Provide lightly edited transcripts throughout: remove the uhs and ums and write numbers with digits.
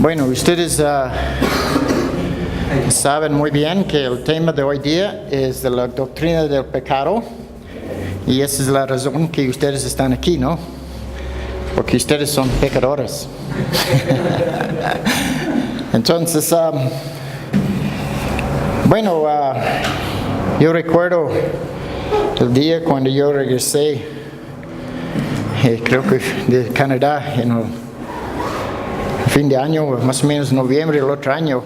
Bueno, ustedes saben muy bien que el tema de hoy día es de la doctrina del pecado, y esa es la razón que ustedes están aquí, ¿no? Porque ustedes son pecadores. Entonces, yo recuerdo el día cuando yo regresé, creo que de Canadá, en el fin de año, más o menos noviembre del otro año.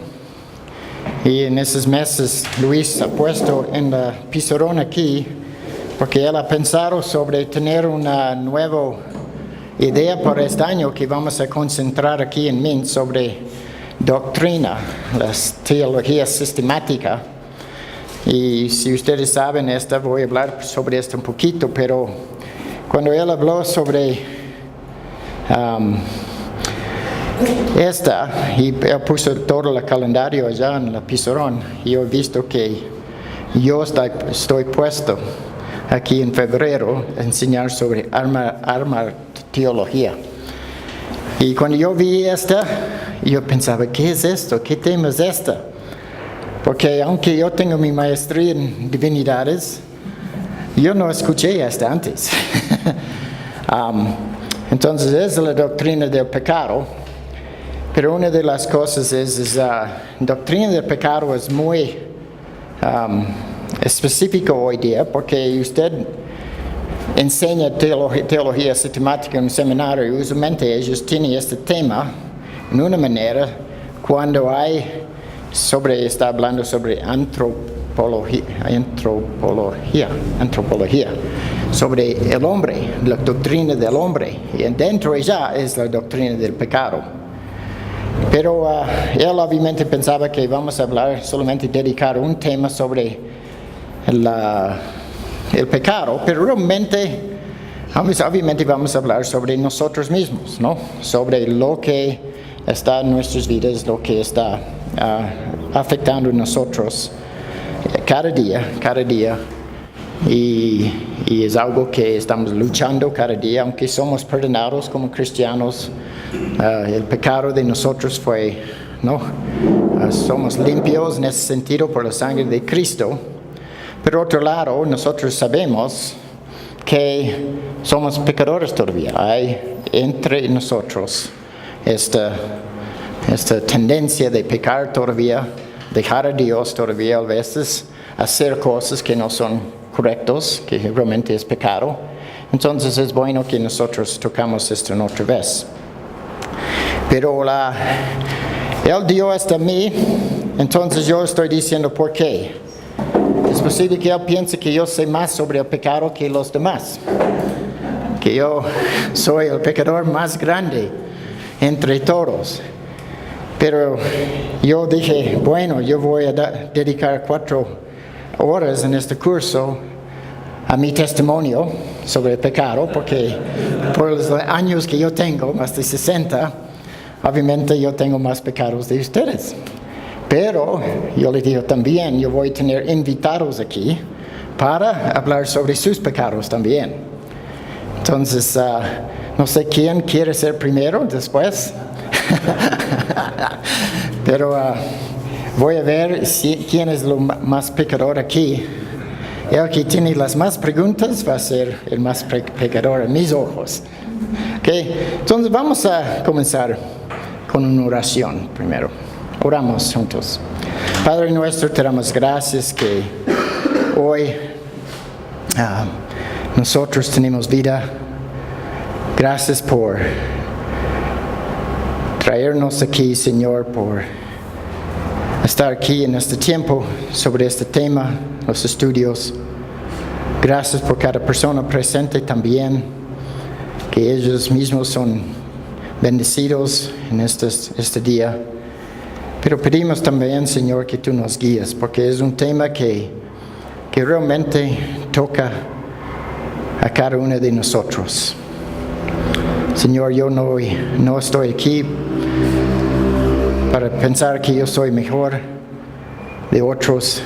Y en esos meses Luis ha puesto en la pizarrón aquí, porque él ha pensado sobre tener una nueva idea para este año que vamos a concentrar aquí en MINT sobre doctrina, la teología sistemática. Y si ustedes saben voy a hablar sobre esto un poquito, pero cuando él habló sobre y él puso todo el calendario allá en la pizarrón, y yo he visto que yo estoy puesto aquí en febrero a enseñar sobre Hamartiología. Y cuando yo vi yo pensaba, ¿qué es esto? ¿Qué tema es esta? Porque aunque yo tengo mi maestría en divinidades, yo no escuché antes. Entonces es la doctrina del pecado. Pero una de las cosas doctrina del pecado es muy específico hoy día, porque usted enseña teología sistemática en un seminario, y usualmente ellos tienen este tema en una manera cuando está hablando sobre antropología, sobre el hombre, la doctrina del hombre, y dentro ya es la doctrina del pecado. Pero él obviamente pensaba que vamos a hablar, solamente dedicar un tema sobre el pecado, pero realmente, obviamente vamos a hablar sobre nosotros mismos, ¿no? Sobre lo que está en nuestras vidas, lo que está afectando a nosotros cada día. Y es algo que estamos luchando cada día, aunque somos perdonados como cristianos. El pecado de nosotros fue, ¿no? Somos limpios en ese sentido por la sangre de Cristo. Pero otro lado, nosotros sabemos que somos pecadores todavía. Hay entre nosotros esta tendencia de pecar todavía, dejar a Dios todavía a veces, hacer cosas que no son correctos, que realmente es pecado. Entonces es bueno que nosotros tocamos esto otra vez. Pero Él dio esto a mí, entonces yo estoy diciendo por qué. Es posible que Él piense que yo sé más sobre el pecado que los demás, que yo soy el pecador más grande entre todos. Pero yo dije, bueno, yo voy a dedicar 4 horas en este curso a mi testimonio sobre el pecado, porque por los años que yo tengo, más de 60, obviamente yo tengo más pecados de ustedes. Pero yo les digo también, yo voy a tener invitados aquí para hablar sobre sus pecados también. Entonces, no sé quién quiere ser primero, después. Pero voy a ver quién es el más pecador aquí. El que tiene las más preguntas va a ser el más pecador en mis ojos. Okay. Entonces vamos a comenzar con una oración primero. Oramos juntos. Padre nuestro, te damos gracias que hoy nosotros tenemos vida. Gracias por traernos aquí, Señor, por estar aquí en este tiempo sobre este tema, los estudios. Gracias por cada persona presente también, que ellos mismos son bendecidos en este día. Pero pedimos también, Señor, que tú nos guíes, porque es un tema que realmente toca a cada uno de nosotros. Señor, yo no estoy aquí para pensar que yo soy mejor de otros.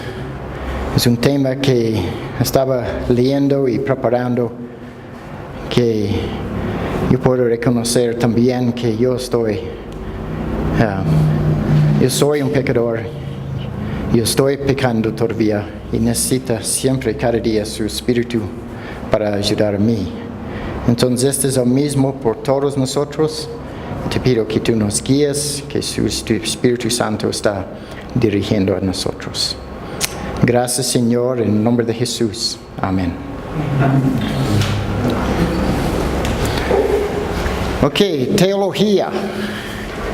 Es un tema que estaba leyendo y preparando, que yo puedo reconocer también que yo estoy Yo soy un pecador, yo estoy pecando todavía y necesito siempre, cada día, su espíritu para ayudar a mí. Entonces, este es el mismo por todos nosotros. Te pido que tú nos guíes, que su Espíritu Santo está dirigiendo a nosotros. Gracias, Señor, en el nombre de Jesús. Amén. Ok, teología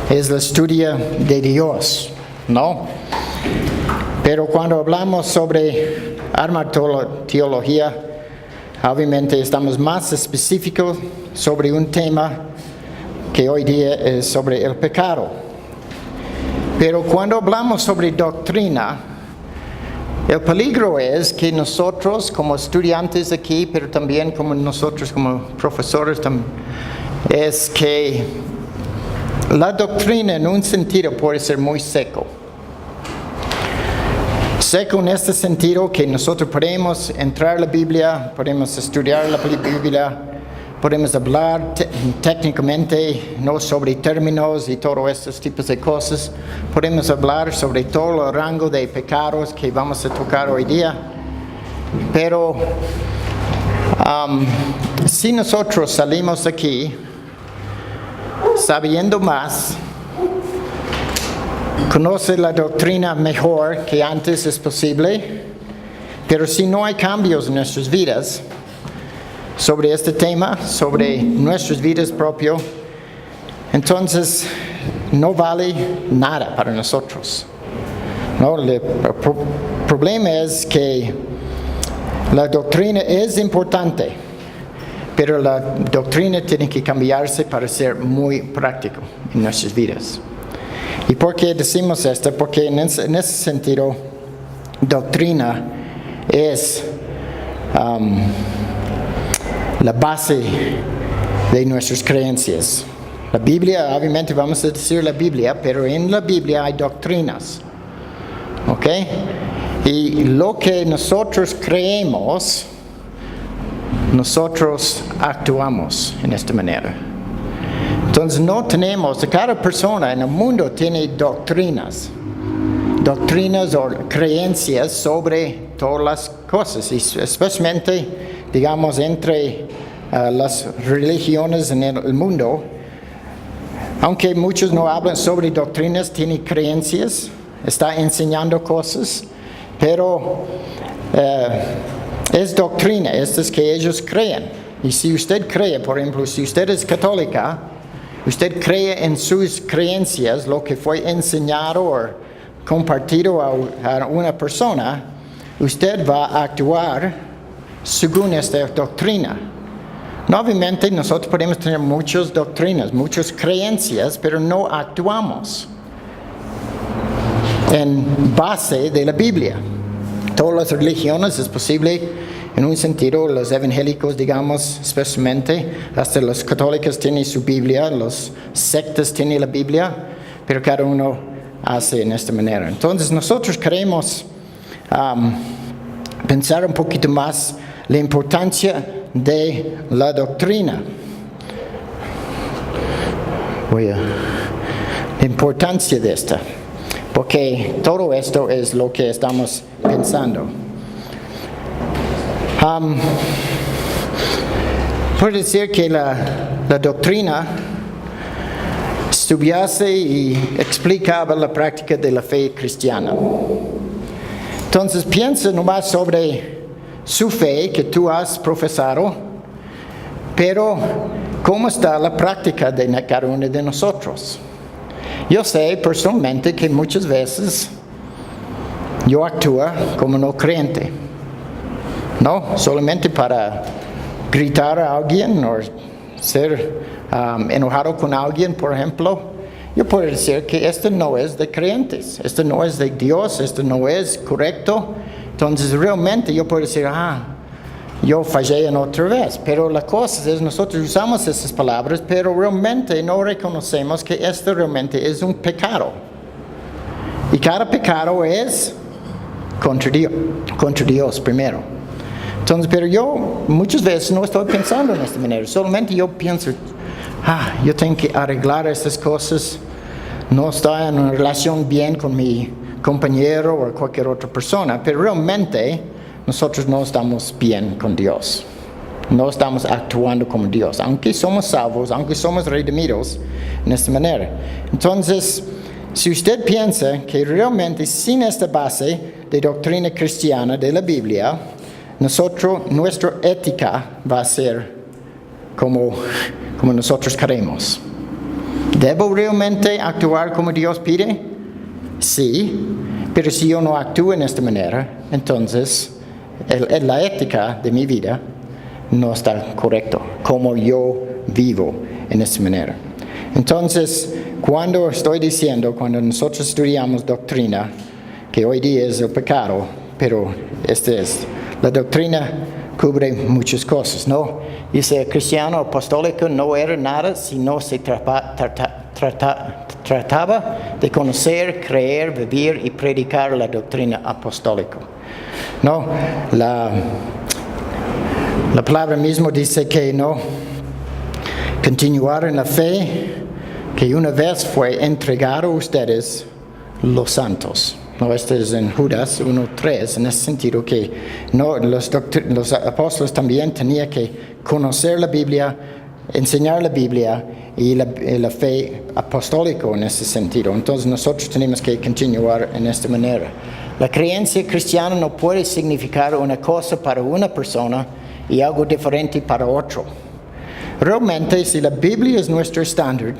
es el estudio de Dios, ¿no? Pero cuando hablamos sobre hamartiología, obviamente estamos más específicos sobre un tema que hoy día es sobre el pecado. Pero cuando hablamos sobre doctrina, el peligro es que nosotros como estudiantes aquí, pero también como nosotros como profesores, es que la doctrina en un sentido puede ser muy seco. Seco en este sentido que nosotros podemos entrar a la Biblia, podemos estudiar la Biblia, podemos hablar técnicamente, no sobre términos y todos estos tipos de cosas. Podemos hablar sobre todo el rango de pecados que vamos a tocar hoy día. Pero si nosotros salimos aquí sabiendo más, conoce la doctrina mejor que antes es posible, pero si no hay cambios en nuestras vidas sobre este tema, sobre nuestras vidas propias, entonces no vale nada para nosotros. ¿No? El problema es que la doctrina es importante, pero la doctrina tiene que cambiarse para ser muy práctico en nuestras vidas. ¿Y por qué decimos esto? Porque en ese sentido, doctrina es la base de nuestras creencias. La Biblia, obviamente vamos a decir la Biblia, pero en la Biblia hay doctrinas. ¿Ok? Y lo que nosotros creemos, nosotros actuamos en esta manera. Entonces no tenemos, cada persona en el mundo tiene doctrinas o creencias sobre todas las cosas, y especialmente, digamos, entre las religiones en el mundo. Aunque muchos no hablan sobre doctrinas, tienen creencias, está enseñando cosas, pero es doctrina, esto es que ellos creen. Y si usted cree, por ejemplo, si usted es católica, usted cree en sus creencias, lo que fue enseñado o compartido a una persona, usted va a actuar según esta doctrina. No, obviamente nosotros podemos tener muchas doctrinas, muchas creencias, pero no actuamos en base de la Biblia. Todas las religiones es posible, en un sentido, los evangélicos, digamos, especialmente, hasta los católicos tienen su Biblia, los sectas tienen la Biblia, pero cada uno hace en esta manera. Entonces nosotros queremos pensar un poquito más la importancia de la doctrina. La importancia de esta, porque todo esto es lo que estamos pensando. Puedo decir que la doctrina estudiase y explicaba la práctica de la fe cristiana. Entonces piensa nomás sobre su fe que tú has profesado, pero ¿cómo está la práctica de cada uno de nosotros? Yo sé personalmente que muchas veces yo actúo como no creyente, ¿no? Solamente para gritar a alguien o ser enojado con alguien, por ejemplo. Yo puedo decir que esto no es de creyentes, esto no es de Dios, esto no es correcto. Entonces realmente yo puedo decir, yo fallé en otra vez. Pero la cosa es, nosotros usamos esas palabras, pero realmente no reconocemos que esto realmente es un pecado. Y cada pecado es contra Dios primero. Entonces, pero yo muchas veces no estoy pensando en esta manera. Solamente yo pienso, yo tengo que arreglar estas cosas. no estoy en una relación bien con mi compañero o cualquier otra persona, pero realmente nosotros no estamos bien con Dios. No estamos actuando como Dios, aunque somos salvos, aunque somos redimidos en esta manera. Entonces, si usted piensa que realmente sin esta base de doctrina cristiana de la Biblia, nuestra ética va a ser como nosotros queremos. ¿Debo realmente actuar como Dios pide? Sí, pero si yo no actúo en esta manera, entonces la ética de mi vida no está correcto, como yo vivo en esta manera. Entonces, cuando nosotros estudiamos doctrina, que hoy día es el pecado, pero la doctrina cubre muchas cosas, ¿no? Dice, el cristiano apostólico no era nada si no se trataba de conocer, creer, vivir y predicar la doctrina apostólica. ¿No? La palabra mismo dice que no continuar en la fe que una vez fue entregado a ustedes los santos. No, esto es en Judas 1:3, en ese sentido que no, los apóstoles también tenían que conocer la Biblia, enseñar la Biblia y la fe apostólica en ese sentido. Entonces nosotros tenemos que continuar en esta manera. La creencia cristiana no puede significar una cosa para una persona y algo diferente para otro. Realmente, si la Biblia es nuestro estándar,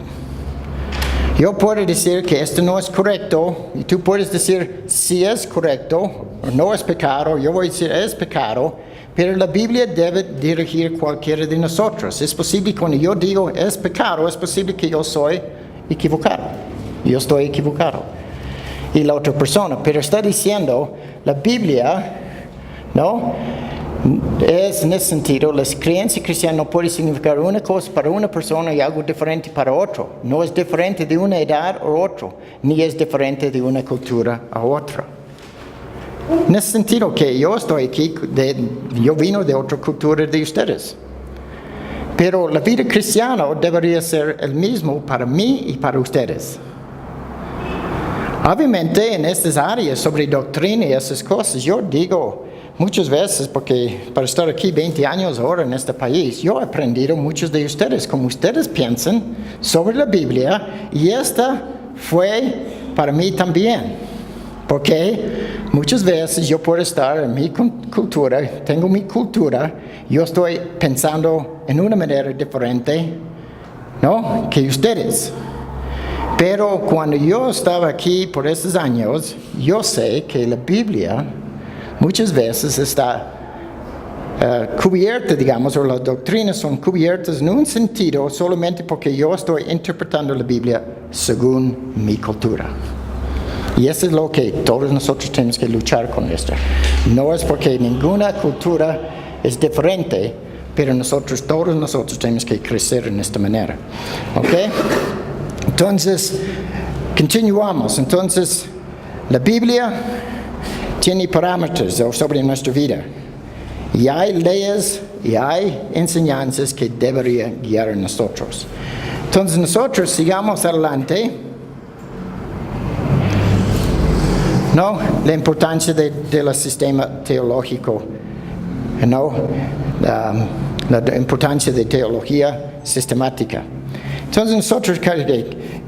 yo puedo decir que esto no es correcto, y tú puedes decir si es correcto o no es pecado. Yo voy a decir es pecado, pero la Biblia debe dirigir cualquiera de nosotros. Es posible cuando yo digo es pecado, es posible que yo soy equivocado. Yo estoy equivocado. Y la otra persona, pero está diciendo la Biblia, ¿no? Es en ese sentido, la creencia cristiana no puede significar una cosa para una persona y algo diferente para otro. No es diferente de una edad o otro, ni es diferente de una cultura a otra. En ese sentido que yo estoy aquí, yo vino de otra cultura de ustedes. Pero la vida cristiana debería ser el mismo para mí y para ustedes. Obviamente en estas áreas sobre doctrina y esas cosas, yo digo muchas veces, porque para estar aquí 20 años ahora en este país, yo he aprendido muchos de ustedes, como ustedes piensan sobre la Biblia, y esta fue para mí también. Porque muchas veces yo puedo estar en mi cultura, tengo mi cultura, yo estoy pensando en una manera diferente, ¿no?, que ustedes. Pero cuando yo estaba aquí por estos años, yo sé que la Biblia muchas veces está cubierta, digamos, o las doctrinas son cubiertas en un sentido solamente porque yo estoy interpretando la Biblia según mi cultura. Y eso es lo que todos nosotros tenemos que luchar con esto. No es porque ninguna cultura es diferente, pero todos nosotros tenemos que crecer en esta manera. ¿Ok? Entonces, continuamos. Entonces, la Biblia tiene parámetros sobre nuestra vida. Y hay leyes y hay enseñanzas que deberían guiar a nosotros. Entonces, nosotros sigamos adelante. ¿No? La importancia del sistema teológico. ¿No? La importancia de teología sistemática. Entonces nosotros,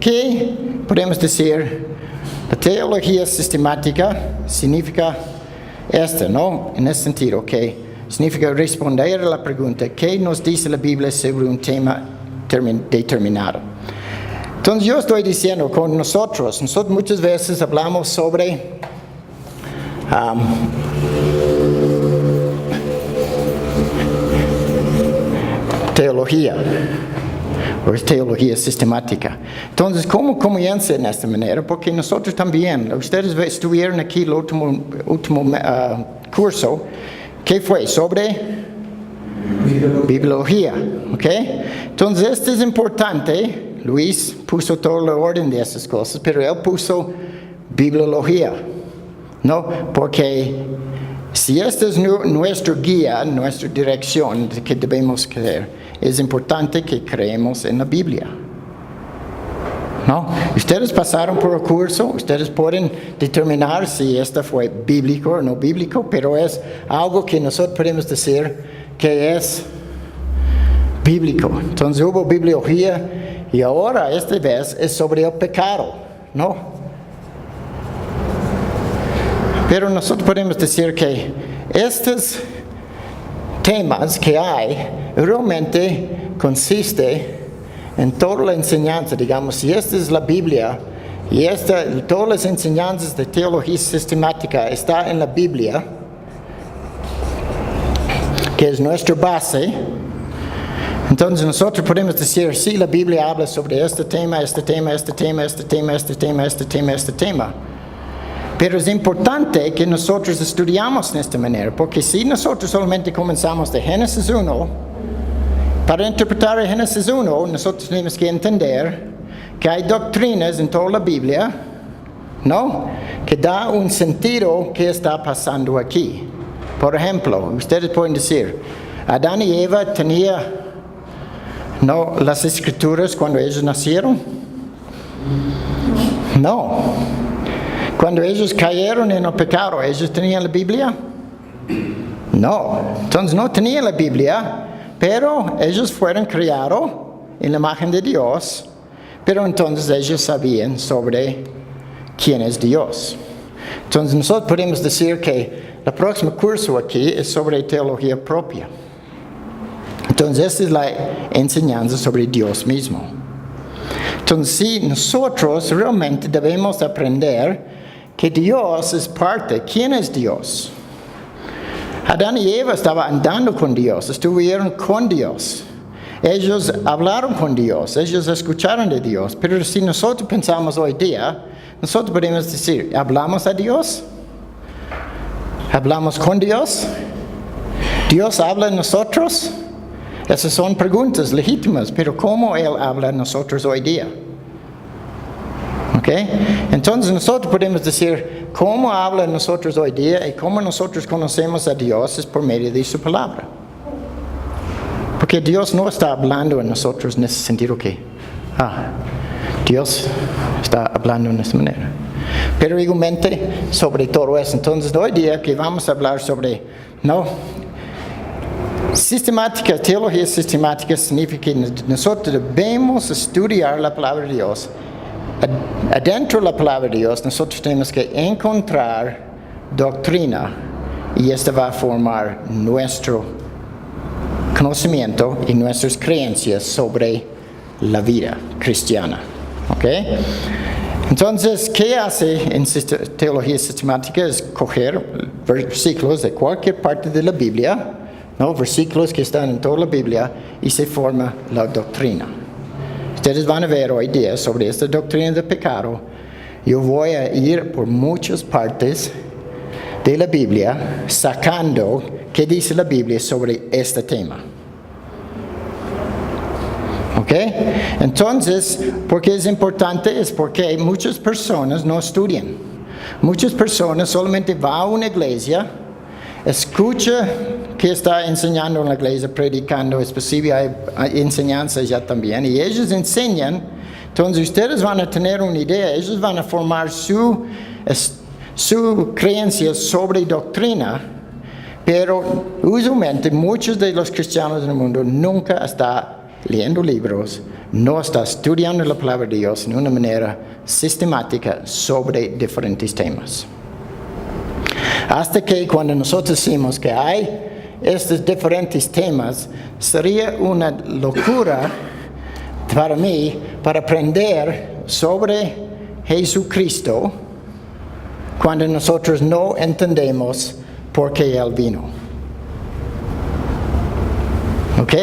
¿qué podemos decir? La teología sistemática significa esto, ¿no? En ese sentido, que significa responder a la pregunta, ¿qué nos dice la Biblia sobre un tema determinado? Entonces yo estoy diciendo con nosotros muchas veces hablamos sobre teología, o es teología sistemática. Entonces, ¿cómo comienza en esta manera? Porque nosotros también, ustedes estuvieron aquí el último curso, ¿qué fue? Sobre bibliología, ¿ok? Entonces, esto es importante. Luis puso todo el orden de esas cosas, pero él puso bibliología, ¿no? Porque si esta es nuestra guía, nuestra dirección de que debemos creer, es importante que creemos en la Biblia. ¿no? Ustedes pasaron por el curso, ustedes pueden determinar si esto fue bíblico o no bíblico, pero es algo que nosotros podemos decir que es bíblico. Entonces hubo bibliología y ahora esta vez es sobre el pecado, ¿no? Pero nosotros podemos decir que estos temas que hay realmente consiste en toda la enseñanza, digamos, si esta es la Biblia y todas las enseñanzas de teología sistemática está en la Biblia, que es nuestra base, entonces nosotros podemos decir, sí, la Biblia habla sobre este tema, este tema, este tema, este tema, este tema, este tema, este tema. Pero es importante que nosotros estudiamos de esta manera, porque si nosotros solamente comenzamos de Génesis 1, para interpretar Génesis 1, nosotros tenemos que entender que hay doctrinas en toda la Biblia, ¿no? Que da un sentido que está pasando aquí. Por ejemplo, ustedes pueden decir, Adán y Eva tenían, ¿no?, las escrituras cuando ellos nacieron. No. Cuando ellos cayeron en el pecado, ¿ellos tenían la Biblia? No. Entonces no tenían la Biblia, pero ellos fueron creados en la imagen de Dios, pero entonces ellos sabían sobre quién es Dios. Entonces nosotros podemos decir que el próximo curso aquí es sobre teología propia. Entonces esta es la enseñanza sobre Dios mismo. Entonces sí, nosotros realmente debemos aprender que Dios es parte. ¿Quién es Dios? Adán y Eva estaban andando con Dios, estuvieron con Dios. Ellos hablaron con Dios, ellos escucharon de Dios. Pero si nosotros pensamos hoy día, nosotros podemos decir, ¿hablamos a Dios? ¿Hablamos con Dios? ¿Dios habla a nosotros? Esas son preguntas legítimas, pero ¿cómo Él habla a nosotros hoy día? ¿Okay? Entonces nosotros podemos decir cómo habla a nosotros hoy día y cómo nosotros conocemos a Dios es por medio de su palabra. Porque Dios no está hablando a nosotros en ese sentido que, Dios está hablando en esta manera. Pero igualmente sobre todo eso. Entonces hoy día que vamos a hablar sobre, sistemática, teología sistemática significa que nosotros debemos estudiar la palabra de Dios. Adentro de la palabra de Dios, nosotros tenemos que encontrar doctrina y esta va a formar nuestro conocimiento y nuestras creencias sobre la vida cristiana. ¿Ok? Entonces, ¿qué hace en teología sistemática? Es coger versículos de cualquier parte de la Biblia, versículos que están en toda la Biblia, y se forma la doctrina. Ustedes van a ver hoy día sobre esta doctrina del pecado. Yo voy a ir por muchas partes de la Biblia sacando qué dice la Biblia sobre este tema. ¿Ok? Entonces, ¿por qué es importante? Es porque muchas personas no estudian. Muchas personas solamente van a una iglesia, escucha que está enseñando en la iglesia, predicando, es posible hay enseñanzas ya también, y ellos enseñan. Entonces ustedes van a tener una idea, ellos van a formar su creencia sobre doctrina, pero usualmente muchos de los cristianos en el mundo nunca están leyendo libros, no están estudiando la palabra de Dios de una manera sistemática sobre diferentes temas. Hasta que cuando nosotros decimos que hay estos diferentes temas, sería una locura para mí para aprender sobre Jesucristo cuando nosotros no entendemos por qué Él vino. ¿Ok?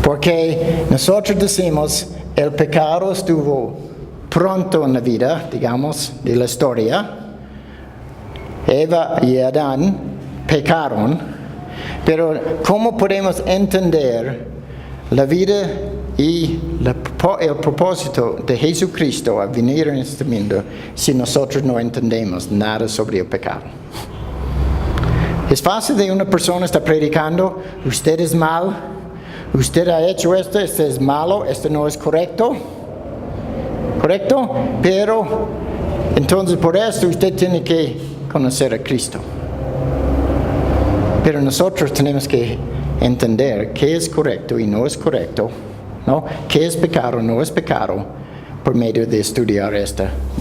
Porque nosotros decimos el pecado estuvo pronto en la vida, digamos, de la historia. Eva y Adán pecaron. Pero ¿cómo podemos entender la vida y el propósito de Jesucristo a venir en este mundo si nosotros no entendemos nada sobre el pecado? Es fácil de una persona estar predicando, usted es mal, usted ha hecho esto es malo, esto no es correcto. correcto, pero entonces por esto usted tiene que conocer a Cristo. Pero nosotros tenemos que entender qué es correcto y no es correcto, ¿no? Qué es pecado, no es pecado, por medio de estudiar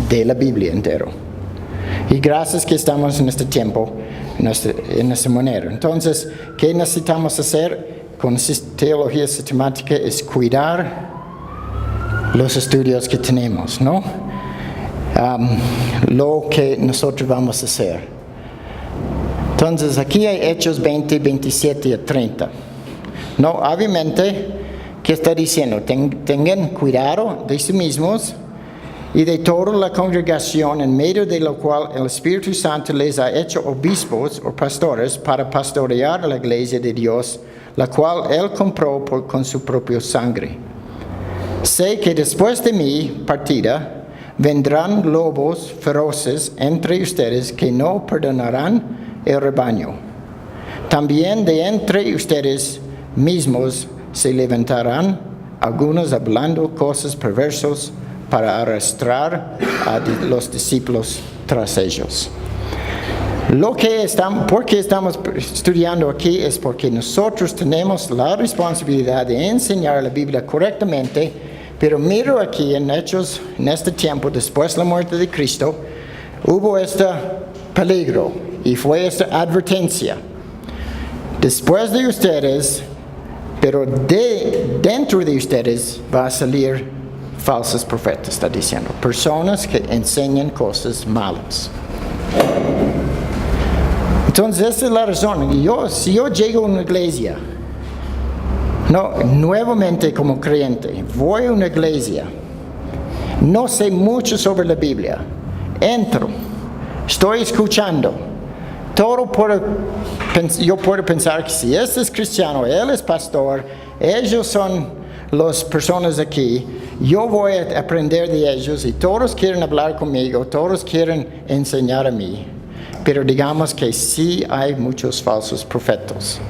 de la Biblia entero. Y gracias que estamos en este tiempo, en esta manera. Entonces, ¿qué necesitamos hacer con teología sistemática? Es cuidar los estudios que tenemos, ¿no? Lo que nosotros vamos a hacer. Entonces, aquí hay Hechos 20, 27 a 30. No, obviamente, ¿qué está diciendo? Tengan cuidado de sí mismos y de toda la congregación en medio de la cual el Espíritu Santo les ha hecho obispos o pastores para pastorear la iglesia de Dios, la cual Él compró con su propia sangre. Sé que después de mi partida vendrán lobos feroces entre ustedes que no perdonarán el rebaño. También de entre ustedes mismos se levantarán algunos hablando cosas perversas para arrastrar a los discípulos tras ellos. ¿Por qué estamos estudiando aquí? Es porque nosotros tenemos la responsabilidad de enseñar la Biblia correctamente, pero miro aquí en Hechos, en este tiempo, después de la muerte de Cristo, hubo este peligro y fue esta advertencia. Después de ustedes, pero dentro de ustedes va a salir falsos profetas, está diciendo. Personas que enseñan cosas malas. Entonces, esa es la razón. Si yo llego a una iglesia, nuevamente como creyente, voy a una iglesia, no sé mucho sobre la Biblia, entro, estoy escuchando, yo puedo pensar que si este es cristiano, él es pastor, ellos son las personas aquí, yo voy a aprender de ellos y todos quieren hablar conmigo, todos quieren enseñar a mí. Pero digamos que sí hay muchos falsos profetas,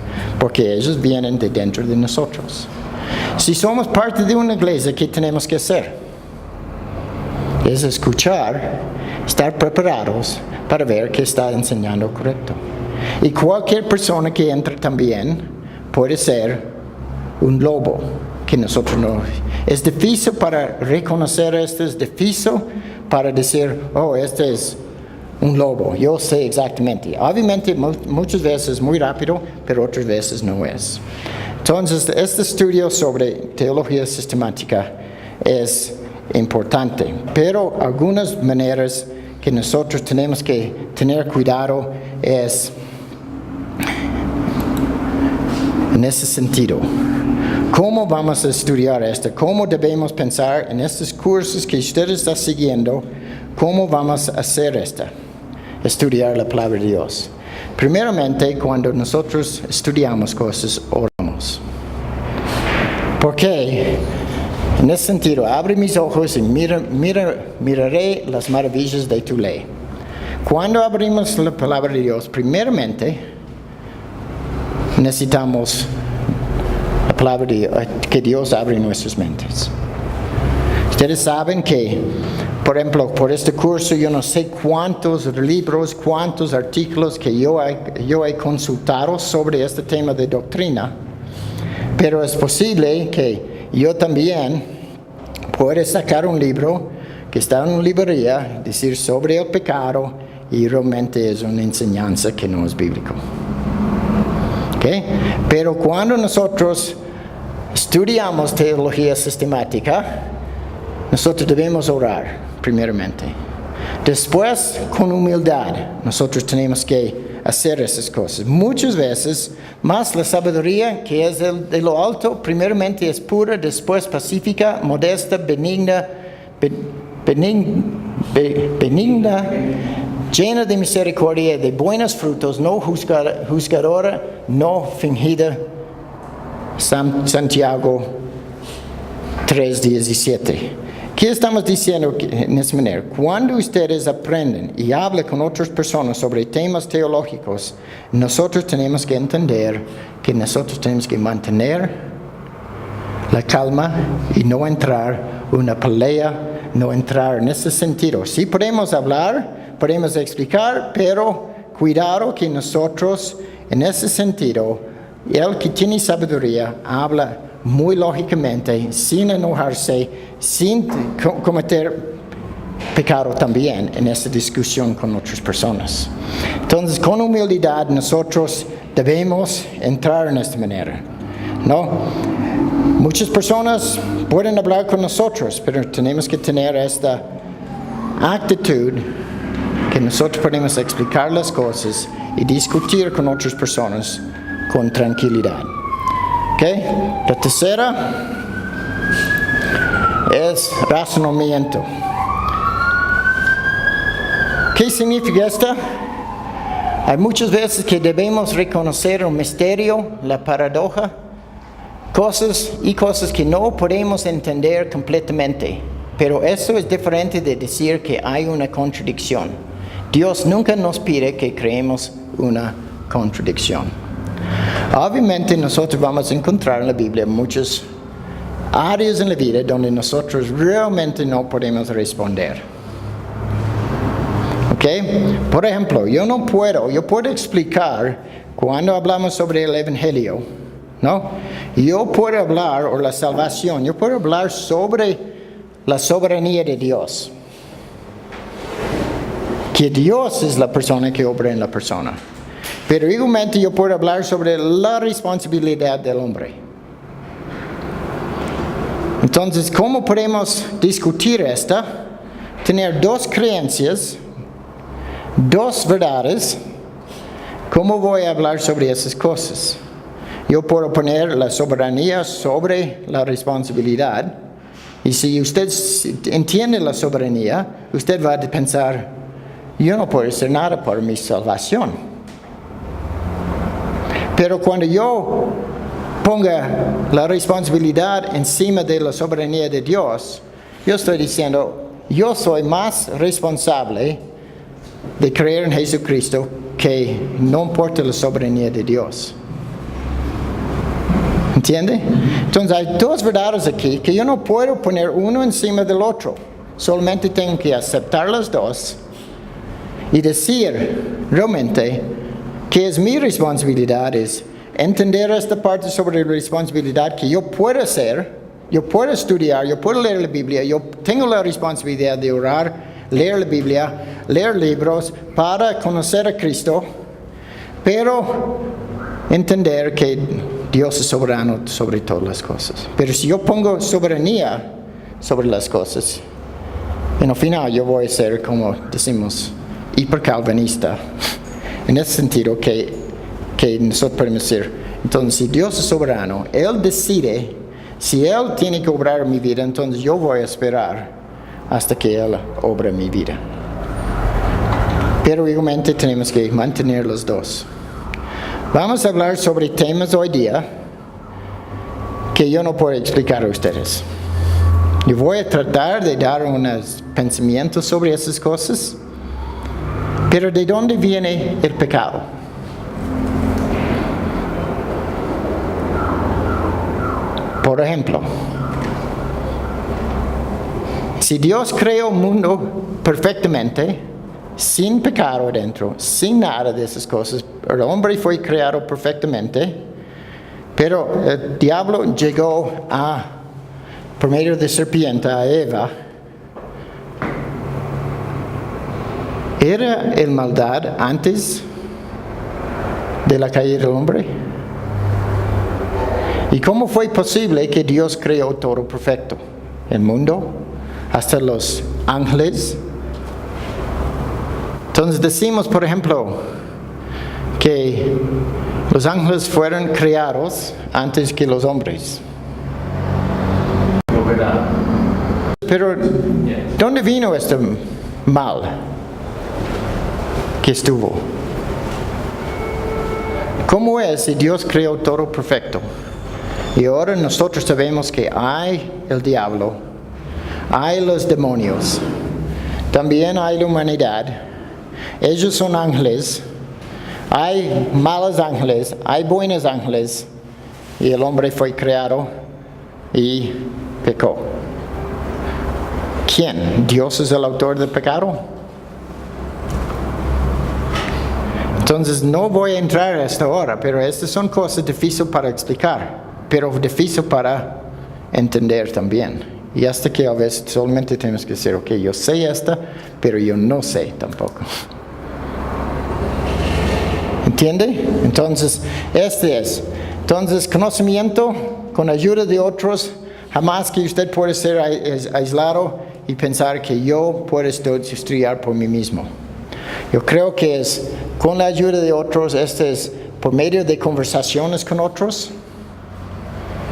porque ellos vienen de dentro de nosotros. Si somos parte de una iglesia, ¿qué tenemos que hacer? Es escuchar, estar preparados para ver qué está enseñando correcto. Y cualquier persona que entre también puede ser un lobo, que nosotros no. Es difícil para reconocer esto, es difícil para decir, este es un lobo, yo sé exactamente. Obviamente muchas veces muy rápido, pero otras veces no es. Entonces, este estudio sobre teología sistemática es importante, pero algunas maneras que nosotros tenemos que tener cuidado es en ese sentido. ¿Cómo vamos a estudiar esto? ¿Cómo debemos pensar en estos cursos que usted está siguiendo? ¿Cómo vamos a hacer esto? Estudiar la palabra de Dios. Primeramente, cuando nosotros estudiamos cosas, oramos. ¿Por qué? En ese sentido, abre mis ojos y miraré las maravillas de tu ley. Cuando abrimos la palabra de Dios, primeramente, necesitamos la palabra de Dios, que Dios abre nuestras mentes. Ustedes saben que, por ejemplo, por este curso yo no sé cuántos libros, cuántos artículos que yo he consultado sobre este tema de doctrina, pero es posible que yo también pueda sacar un libro que está en una librería, decir sobre el pecado, y realmente es una enseñanza que no es bíblico. ¿Okay? Pero cuando nosotros estudiamos teología sistemática, nosotros debemos orar primeramente. Después, con humildad, nosotros tenemos que hacer esas cosas. Muchas veces, más la sabiduría que es de lo alto, primeramente es pura, después pacífica, modesta, benigna, llena de misericordia, de buenos frutos, no juzgadora, no fingida. Santiago 3:17. ¿Qué estamos diciendo en esa manera? Cuando ustedes aprenden y hablan con otras personas sobre temas teológicos, nosotros tenemos que entender que nosotros tenemos que mantener la calma y no entrar en una pelea no entrar en ese sentido. Sí podemos hablar, podemos explicar, pero cuidado que nosotros, en ese sentido, el que tiene sabiduría habla muy lógicamente, sin enojarse, sin cometer pecado también en esta discusión con otras personas. Entonces, con humildad nosotros debemos entrar en esta manera, ¿no? Muchas personas pueden hablar con nosotros, pero tenemos que tener esta actitud que nosotros podemos explicar las cosas y discutir con otras personas con tranquilidad. ¿Okay? La tercera es razonamiento. ¿Qué significa esta? Hay muchas veces que debemos reconocer un misterio, la paradoja, cosas que no podemos entender completamente. Pero eso es diferente de decir que hay una contradicción. Dios nunca nos pide que creemos una contradicción. Obviamente nosotros vamos a encontrar en la Biblia muchas áreas en la vida donde nosotros realmente no podemos responder. ¿Ok? Por ejemplo, yo puedo explicar cuando hablamos sobre el Evangelio, ¿no? Yo puedo hablar, o la salvación, yo puedo hablar sobre la soberanía de Dios. Que Dios es la persona que obra en la persona. Pero igualmente yo puedo hablar sobre la responsabilidad del hombre. Entonces, ¿cómo podemos discutir esta? Tener dos creencias, dos verdades. ¿Cómo voy a hablar sobre esas cosas? Yo puedo poner la soberanía sobre la responsabilidad. Y si usted entiende la soberanía, usted va a pensar, yo no puedo hacer nada por mi salvación. Pero cuando yo ponga la responsabilidad encima de la soberanía de Dios, yo estoy diciendo, yo soy más responsable de creer en Jesucristo que no importa la soberanía de Dios. ¿Entiende? Entonces hay dos verdades aquí que yo no puedo poner uno encima del otro. Solamente tengo que aceptar las dos y decir realmente que es mi responsabilidad, es entender esta parte sobre la responsabilidad que yo puedo hacer, yo puedo estudiar, yo puedo leer la Biblia, yo tengo la responsabilidad de orar, leer la Biblia, leer libros para conocer a Cristo, pero entender que Dios es soberano sobre todas las cosas. Pero si yo pongo soberanía sobre las cosas, en el final yo voy a ser, como decimos, hipercalvinista. En ese sentido que nosotros podemos decir, entonces si Dios es soberano, Él decide, si Él tiene que obrar mi vida, entonces yo voy a esperar hasta que Él obre mi vida. Pero igualmente tenemos que mantener los dos. Vamos a hablar sobre temas hoy día que yo no puedo explicar a ustedes. Yo voy a tratar de dar unos pensamientos sobre esas cosas. Pero ¿de dónde viene el pecado? Por ejemplo, si Dios creó el mundo perfectamente, sin pecado adentro, sin nada de esas cosas, el hombre fue creado perfectamente, pero el diablo llegó por medio de serpiente a Eva. ¿Era el maldad antes de la caída del hombre? ¿Y cómo fue posible que Dios creó todo perfecto? El mundo, hasta los ángeles. Entonces decimos, por ejemplo, que los ángeles fueron creados antes que los hombres. Pero, ¿dónde vino este mal que estuvo? ¿Cómo es si Dios creó todo perfecto? Y ahora nosotros sabemos que hay el diablo, hay los demonios, también hay la humanidad. Ellos son ángeles, hay malos ángeles, hay buenos ángeles, y el hombre fue creado y pecó. ¿Quién? ¿Dios es el autor del pecado? Entonces no voy a entrar a esta hora, pero estas son cosas difíciles para explicar, pero difíciles para entender también. Y hasta que a veces solamente tenemos que decir, ok, yo sé esta, pero yo no sé tampoco. ¿Entiende? Entonces, Entonces, conocimiento con ayuda de otros, jamás que usted puede ser aislado y pensar que yo puedo estudiar por mí mismo. Yo creo que es con la ayuda de otros, es por medio de conversaciones con otros,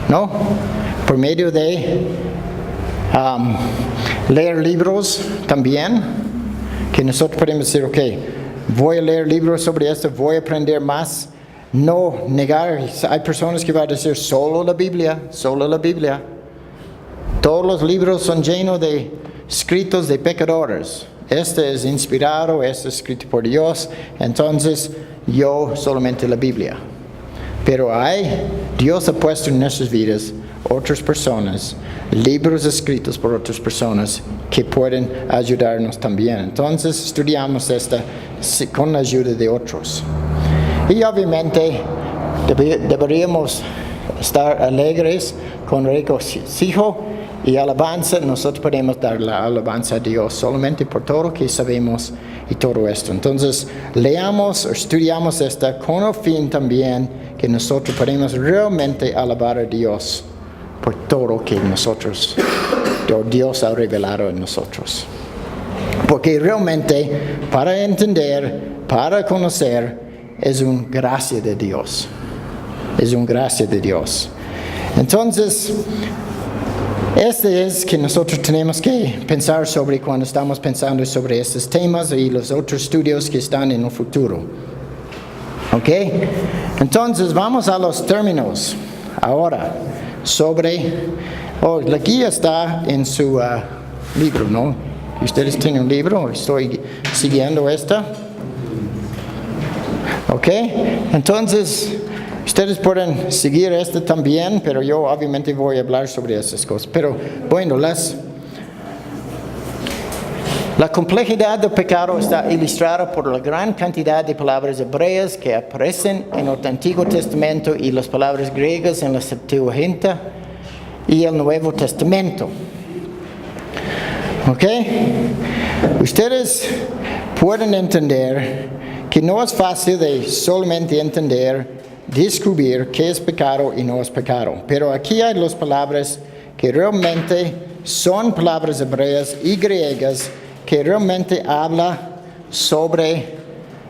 ¿no? Por medio de leer libros también, que nosotros podemos decir, ok, voy a leer libros sobre esto, voy a aprender más. No negar, hay personas que van a decir solo la Biblia. Todos los libros son llenos de escritos de pecadores. Este es inspirado, este es escrito por Dios, entonces yo solamente la Biblia. Pero Dios ha puesto en nuestras vidas otras personas, libros escritos por otras personas que pueden ayudarnos también. Entonces estudiamos esta con la ayuda de otros. Y obviamente deberíamos estar alegres con regocijo y alabanza. Nosotros podemos dar la alabanza a Dios solamente por todo lo que sabemos y todo esto. Entonces leamos o estudiamos esta con el fin también que nosotros podemos realmente alabar a Dios por todo lo que Dios ha revelado en nosotros. Porque realmente para entender, para conocer, es una gracia de Dios. Es una gracia de Dios. Entonces, es que nosotros tenemos que pensar sobre cuando estamos pensando sobre estos temas y los otros estudios que están en el futuro. ¿Ok? Entonces, vamos a los términos. Ahora, la guía está en su libro, ¿no? ¿Ustedes tienen un libro? Estoy siguiendo esta. ¿Ok? Entonces, ustedes pueden seguir esto también, pero yo obviamente voy a hablar sobre esas cosas. Pero bueno, la complejidad del pecado está ilustrada por la gran cantidad de palabras hebreas que aparecen en el Antiguo Testamento y las palabras griegas en la Septuaginta y el Nuevo Testamento. ¿Ok? Ustedes pueden entender que no es fácil de solamente entender, descubrir qué es pecado y no es pecado. Pero aquí hay las palabras que realmente son palabras hebreas y griegas que realmente habla sobre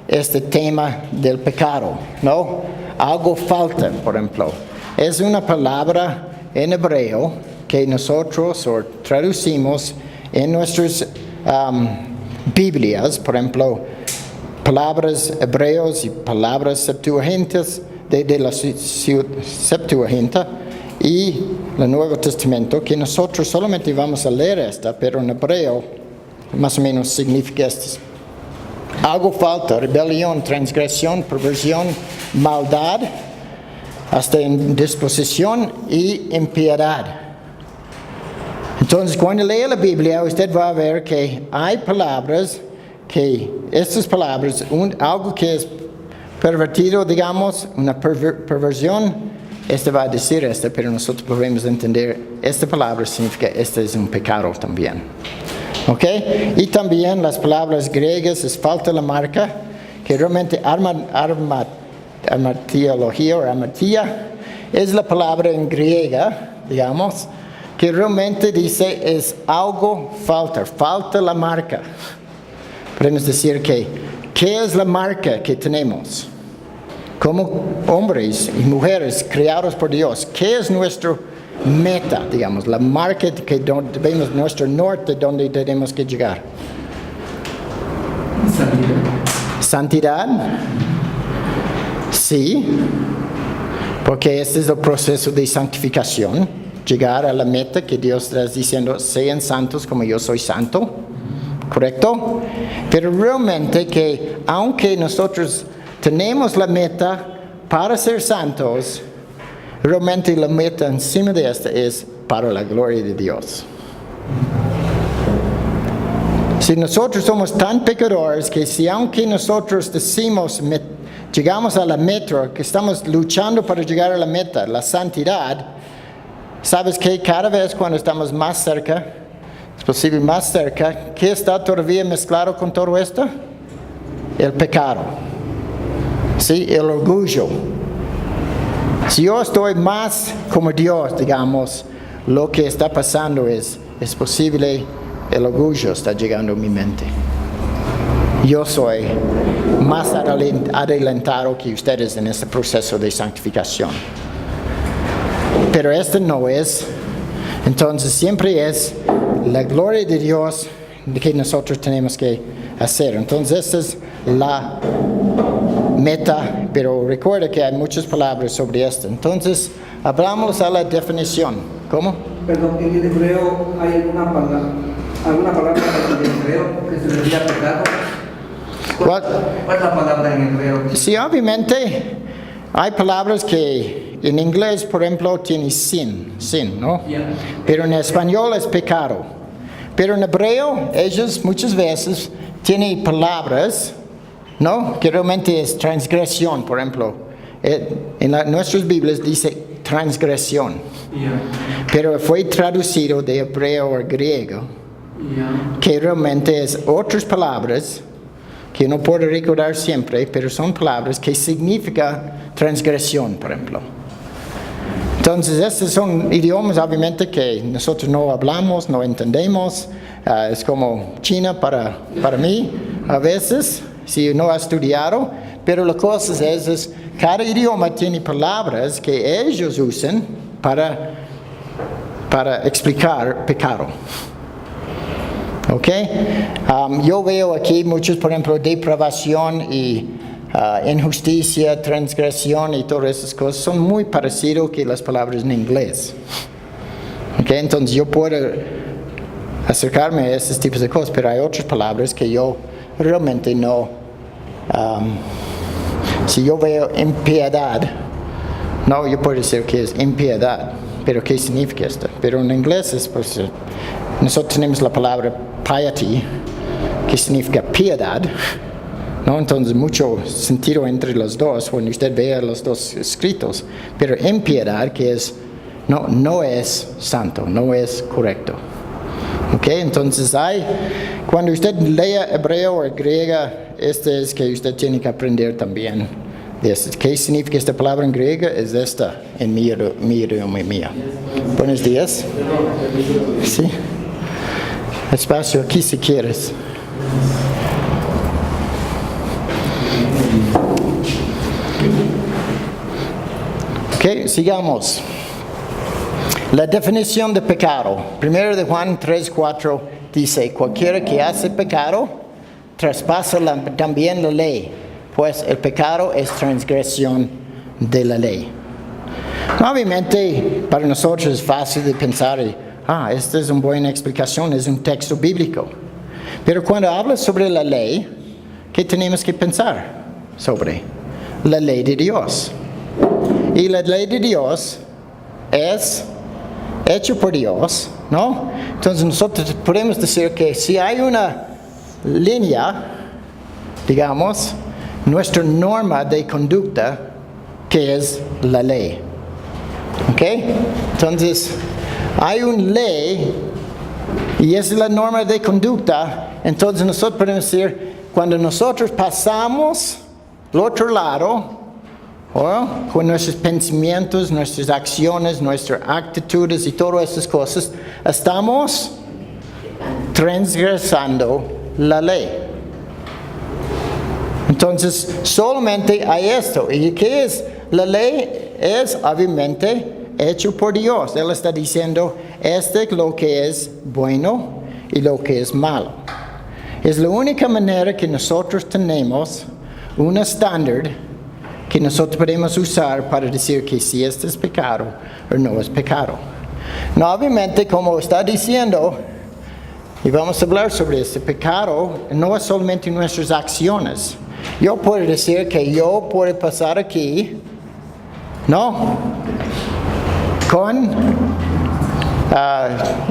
este tema del pecado, ¿no? Algo falta, por ejemplo. Es una palabra en hebreo que nosotros traducimos en nuestras Biblias, por ejemplo, palabras hebreos y palabras septuagintas de la Septuaginta y el Nuevo Testamento, que nosotros solamente vamos a leer esta, pero en hebreo más o menos significa esto. Algo falta: rebelión, transgresión, perversión, maldad, hasta indisposición y impiedad. Entonces, cuando lee la Biblia, usted va a ver que hay palabras estas palabras, algo que es pervertido, digamos, una perversión, va a decir pero nosotros podemos entender, esta palabra significa, es un pecado también. ¿Ok? Y también las palabras griegas, es falta la marca, que realmente hamartiología o hamartia, es la palabra en griega, digamos, que realmente dice, es algo falta la marca. Podemos decir ¿qué es la marca que tenemos? Como hombres y mujeres creados por Dios, ¿qué es nuestra meta, digamos, la marca que vemos, nuestro norte, donde tenemos que llegar? Santidad. Sí, porque este es el proceso de santificación, llegar a la meta que Dios está diciendo, sean santos como yo soy santo. ¿Correcto? Pero realmente que aunque nosotros tenemos la meta para ser santos, realmente la meta encima de esta es para la gloria de Dios. Si nosotros somos tan pecadores que si aunque nosotros decimos, llegamos a la meta, que estamos luchando para llegar a la meta, la santidad, ¿sabes qué? Cada vez cuando estamos más cerca, es posible más cerca, ¿qué está todavía mezclado con todo esto? El pecado. ¿Sí? El orgullo. Si yo estoy más como Dios, digamos, lo que está pasando es posible, el orgullo está llegando a mi mente. Yo soy más adelantado que ustedes en este proceso de santificación. Pero esto no es. Entonces siempre es la gloria de Dios que nosotros tenemos que hacer. Entonces esta es la meta, pero recuerda que hay muchas palabras sobre esto. Entonces, hablamos a la definición. ¿Cómo? Perdón, en el hebreo hay alguna palabra en el hebreo que se refiere a pecado. ¿Cuál es la palabra en hebreo? Sí, obviamente hay palabras que en inglés, por ejemplo, tienen sin, ¿no? Yeah. Pero en español es pecado. Pero en hebreo, ellos muchas veces tienen palabras, ¿no? Que realmente es transgresión, por ejemplo. En nuestras Biblias dice transgresión. Yeah. Pero fue traducido de hebreo a griego. Yeah. Que realmente es otras palabras que no puedo recordar siempre, pero son palabras que significan transgresión, por ejemplo. Entonces, estos son idiomas, obviamente, que nosotros no hablamos, no entendemos. Es como China para mí, a veces, si no ha estudiado. Pero la cosa es cada idioma tiene palabras que ellos usan para explicar pecado. ¿Ok? Yo veo aquí muchos, por ejemplo, depravación y injusticia, transgresión y todas esas cosas son muy parecidos que las palabras en inglés. ¿Ok? Entonces yo puedo acercarme a esos tipos de cosas, pero hay otras palabras que yo realmente no. Si yo veo impiedad, no, yo puedo decir que es impiedad, pero ¿qué significa esto? Pero en inglés es, pues, nosotros tenemos la palabra piety, que significa piedad, ¿no? Entonces mucho sentido entre los dos cuando usted vea los dos escritos, pero impiedad que es no es santo, no es correcto. ¿Ok? Entonces cuando usted lea hebreo o griega, es que usted tiene que aprender también de esto. ¿Qué significa esta palabra en griega? Es esta en mi idioma mía. Buenos días. Sí. Espacio aquí si quieres. Ok, sigamos. La definición de pecado. Primero de Juan 3:4 dice, cualquiera que hace pecado, traspasa también la ley, pues el pecado es transgresión de la ley. Obviamente, para nosotros es fácil de pensar, esta es una buena explicación, es un texto bíblico. Pero cuando habla sobre la ley, ¿qué tenemos que pensar sobre? La ley de Dios. Y la ley de Dios es hecho por Dios, ¿no? Entonces nosotros podemos decir que si hay una línea, digamos, nuestra norma de conducta, que es la ley. ¿Ok? Entonces, hay una ley y esa es la norma de conducta. Entonces nosotros podemos decir, cuando nosotros pasamos al otro lado, con nuestros pensamientos, nuestras acciones, nuestras actitudes y todas esas cosas, estamos transgresando la ley. Entonces, solamente hay esto. ¿Y qué es? La ley es obviamente hecho por Dios. Él está diciendo, es lo que es bueno y lo que es malo. Es la única manera que nosotros tenemos un estándar que nosotros podemos usar para decir que si esto es pecado o no es pecado. No, obviamente, como está diciendo, y vamos a hablar sobre este pecado, no es solamente nuestras acciones. Yo puedo decir que yo puedo pasar aquí, ¿no? Con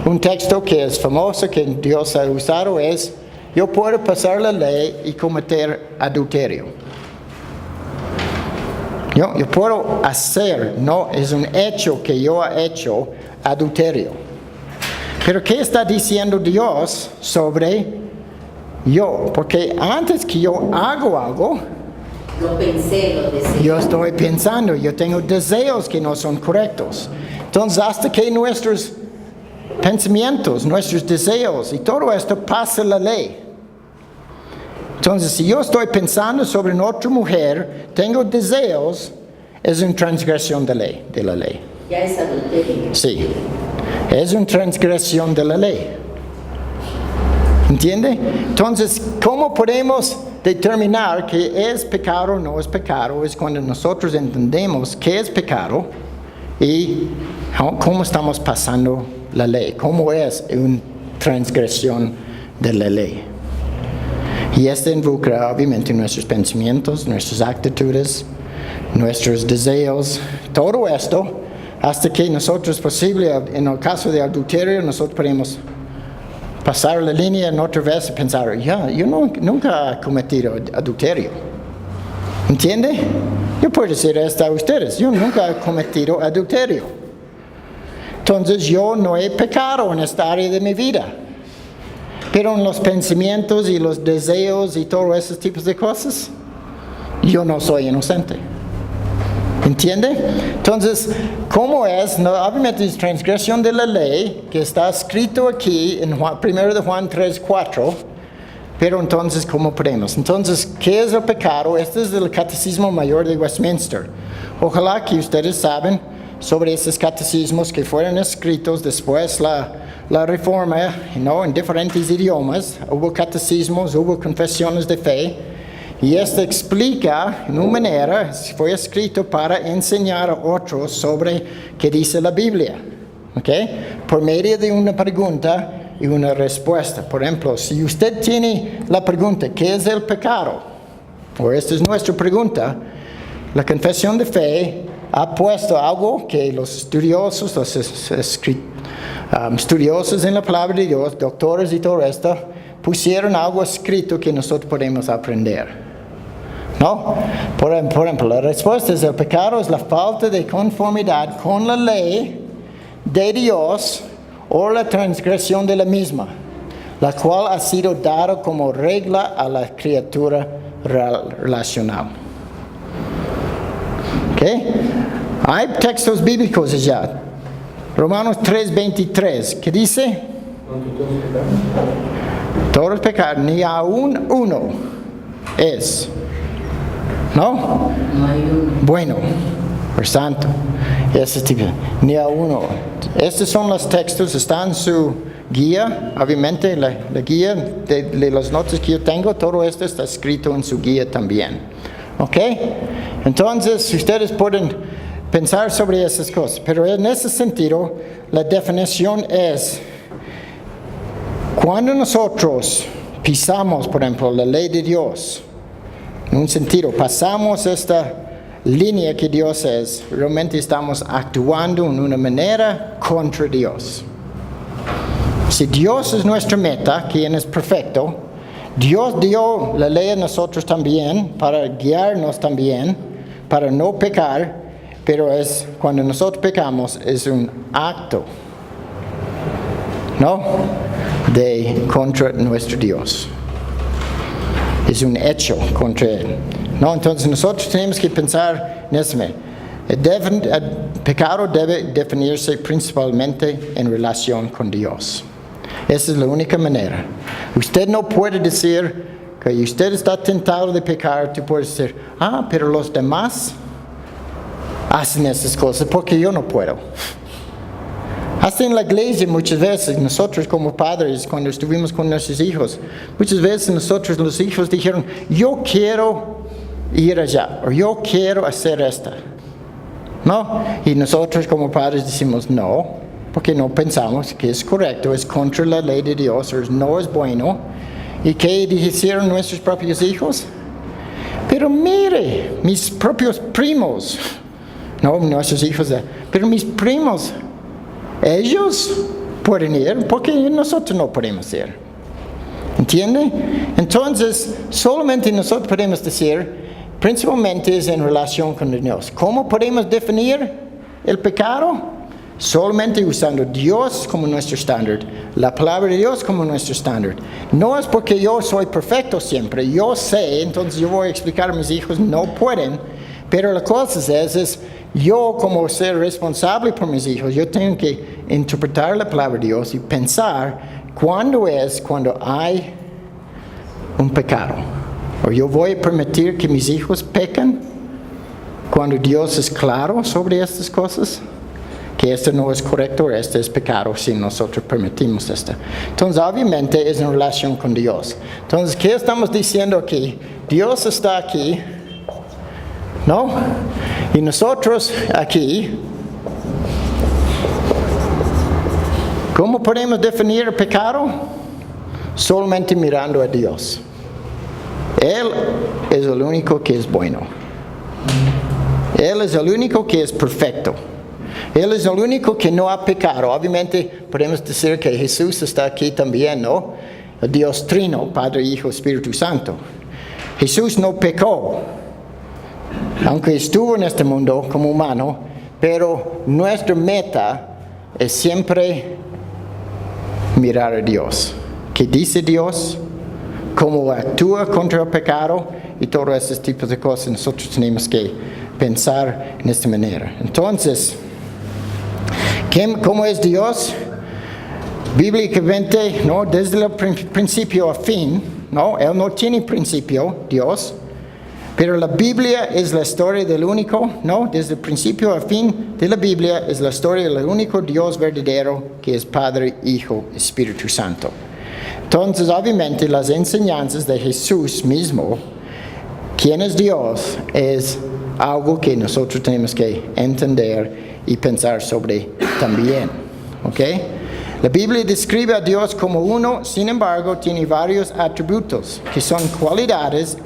un texto que es famoso, que Dios ha usado, es yo puedo pasar la ley y cometer adulterio. Yo puedo hacer, no es un hecho que yo he hecho adulterio. Pero ¿qué está diciendo Dios sobre yo? Porque antes que yo hago algo, lo pensé, lo deseé. yo estoy pensando, yo tengo deseos que no son correctos. Entonces, hasta que nuestros pensamientos, nuestros deseos y todo esto pasa la ley. Entonces, si yo estoy pensando sobre una otra mujer, tengo deseos, es una transgresión de la ley. Ya es adulterio. Sí, es una transgresión de la ley. ¿Entiende? Entonces, ¿cómo podemos determinar que es pecado o no es pecado? Es cuando nosotros entendemos qué es pecado y cómo estamos pasando la ley. ¿Cómo es una transgresión de la ley? Y esto involucra obviamente nuestros pensamientos, nuestras actitudes, nuestros deseos, todo esto, hasta que nosotros posible, en el caso de adulterio, nosotros podemos pasar la línea en otra vez y pensar, yo nunca he cometido adulterio. ¿Entiende? Yo puedo decir esto a ustedes, yo nunca he cometido adulterio. Entonces yo no he pecado en esta área de mi vida. Pero en los pensamientos y los deseos y todos esos tipos de cosas, yo no soy inocente. ¿Entiende? Entonces, ¿cómo es? No, obviamente es transgresión de la ley, que está escrito aquí en 1 de Juan 3:4. Pero entonces, ¿cómo podemos? Entonces, ¿qué es el pecado? Este es el Catecismo Mayor de Westminster. Ojalá que ustedes saben sobre esos catecismos que fueron escritos después la reforma, en diferentes idiomas. Hubo catecismos, hubo confesiones de fe. Y esto explica, en una manera, fue escrito para enseñar a otros sobre qué dice la Biblia. ¿Okay? Por medio de una pregunta y una respuesta. Por ejemplo, si usted tiene la pregunta, ¿qué es el pecado? O esta es nuestra pregunta. La confesión de fe ha puesto algo que los estudiosos, estudiosos en la palabra de Dios, doctores y todo esto, pusieron algo escrito que nosotros podemos aprender. ¿No? Por ejemplo, la respuesta es: el pecado es la falta de conformidad con la ley de Dios o la transgresión de la misma, la cual ha sido dada como regla a la criatura relacional. ¿Okay? Hay textos bíblicos allá. Romanos 3:23, ¿qué dice? Todos pecaron, ni aún uno es. ¿No? No hay uno. Bueno, por santo. Ese tipo, ni a uno. Estos son los textos, están en su guía. Obviamente, la guía de las notas que yo tengo, todo esto está escrito en su guía también. ¿Ok? Entonces, ustedes pueden pensar sobre esas cosas. Pero en ese sentido, la definición es: cuando nosotros pisamos, por ejemplo, la ley de Dios, en un sentido, pasamos esta línea que Dios es, realmente estamos actuando en una manera contra Dios. Si Dios es nuestra meta, quien es perfecto, Dios dio la ley a nosotros también, para guiarnos también, para no pecar, pero es cuando nosotros pecamos, es un acto, ¿no? De contra nuestro Dios. Es un hecho contra Él. ¿No? Entonces nosotros tenemos que pensar en eso. El pecado debe definirse principalmente en relación con Dios. Esa es la única manera. Usted no puede decir que usted está tentado de pecar. Tú puedes decir, pero los demás hacen esas cosas porque yo no puedo. Hasta en la iglesia muchas veces, nosotros como padres, cuando estuvimos con nuestros hijos, muchas veces nosotros los hijos dijeron, yo quiero ir allá, o yo quiero hacer esta. ¿No? Y nosotros como padres decimos no, porque no pensamos que es correcto, es contra la ley de Dios, o no es bueno. ¿Y qué hicieron nuestros propios hijos? Pero mire, mis propios primos, no nuestros hijos, pero mis primos, ellos pueden ir porque nosotros no podemos ir. ¿Entiende? Entonces, solamente nosotros podemos decir, principalmente es en relación con Dios. ¿Cómo podemos definir el pecado? Solamente usando Dios como nuestro estándar, la palabra de Dios como nuestro estándar. No es porque yo soy perfecto siempre, yo sé, entonces yo voy a explicar a mis hijos, no pueden, pero la cosa es yo como ser responsable por mis hijos, yo tengo que interpretar la palabra de Dios y pensar cuando hay un pecado. O yo voy a permitir que mis hijos pequen cuando Dios es claro sobre estas cosas. Que esto no es correcto, este es pecado si nosotros permitimos esto. Entonces, obviamente, es en relación con Dios. Entonces, ¿qué estamos diciendo aquí? Dios está aquí, ¿no? Y nosotros aquí, ¿cómo podemos definir el pecado? Solamente mirando a Dios. Él es el único que es bueno. Él es el único que es perfecto. Él es el único que no ha pecado. Obviamente podemos decir que Jesús está aquí también, ¿no? El Dios Trino, Padre, Hijo, Espíritu Santo. Jesús no pecó, aunque estuvo en este mundo como humano, pero nuestra meta es siempre mirar a Dios. ¿Qué dice Dios? ¿Cómo actúa contra el pecado? Y todos estos tipos de cosas nosotros tenemos que pensar en esta manera. Entonces, ¿cómo es Dios? Bíblicamente, ¿no? Desde el principio a fin, ¿no? Él no tiene principio, Dios, pero la Biblia es la historia del único, ¿no? Desde el principio a fin de la Biblia es la historia del único Dios verdadero que es Padre, Hijo, Espíritu Santo. Entonces, obviamente, las enseñanzas de Jesús mismo, quién es Dios, es algo que nosotros tenemos que entender y pensar sobre también, ¿ok? La Biblia describe a Dios como uno, sin embargo, tiene varios atributos que son cualidades